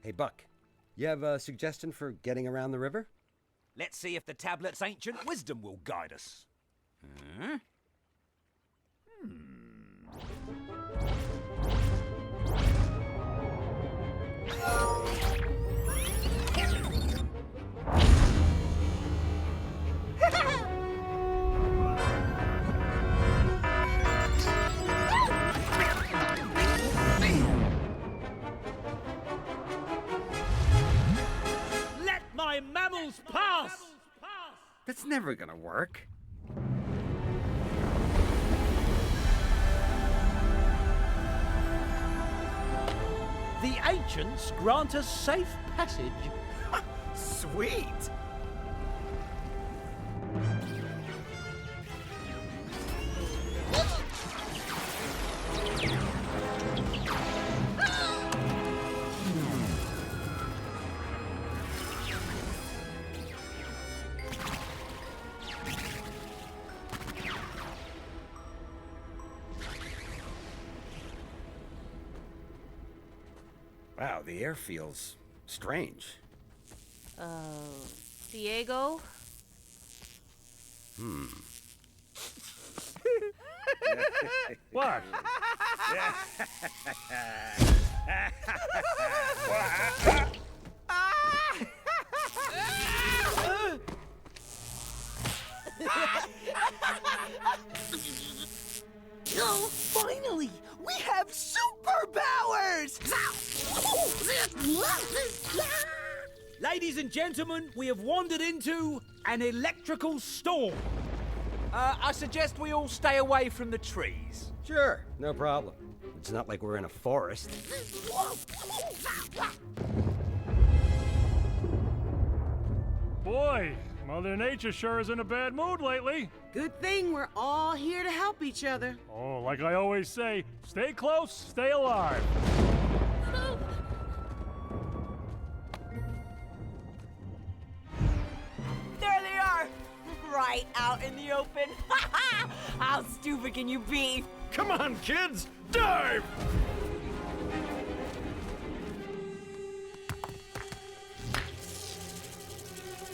Hey, Buck, you have a suggestion for getting around the river? Let's see if the tablet's ancient wisdom will guide us. Let my mammals pass! That's never gonna work. The ancients grant us safe passage. Sweet! Wow, the air feels strange. Diego? What? Oh, finally! We have superpowers! Ladies and gentlemen, we have wandered into an electrical storm. I suggest we all stay away from the trees. Sure, no problem. It's not like we're in a forest. Boy, Mother Nature sure is in a bad mood lately. Good thing we're all here to help each other. Oh, like I always say, stay close, stay alive. There they are! Right out in the open. How stupid can you be? Come on, kids, dive!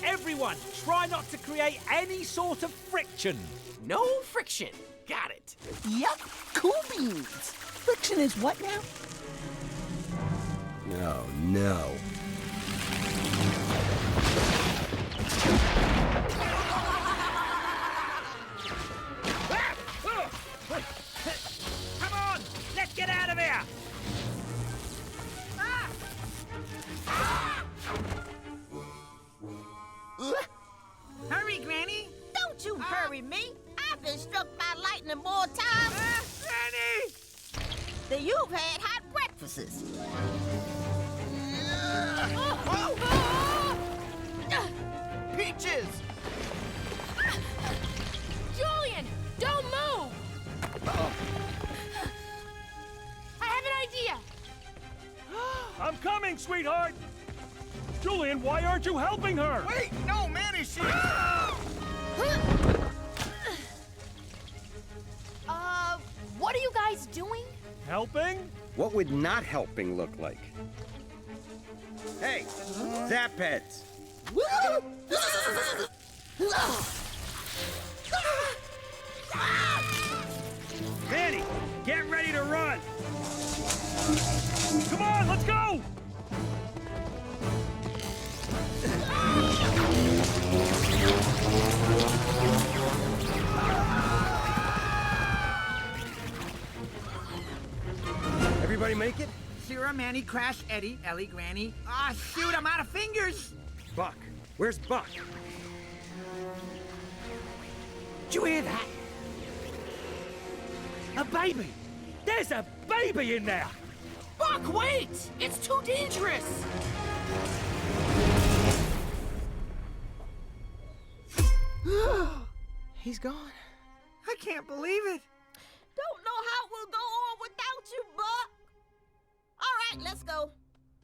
Everyone, try not to create any sort of friction. No friction. Got it. Yup, cool beans. Friction is what now? Oh, no. Come on, let's get out of here. Hurry, Granny! Don't you hurry me. I've been struck by lightning more times Granny! than you've had hot breakfasts. Peaches! Julian, don't move! I have an idea. I'm coming, sweetheart! Julian, why aren't you helping her? Wait, no, Manny, she... What are you guys doing? Helping? What would not helping look like? Hey, zap heads. Manny, get ready to run. Come on, let's go! Everybody make it? Shira, Manny, Crash, Eddie, Ellie, Granny. Ah, shoot, I'm out of fingers! Buck. Where's Buck? Did you hear that? A baby. There's a baby in there. Buck, wait! It's too dangerous! He's gone. I can't believe it. Don't know how we'll go on without you, Buck. All right, let's go.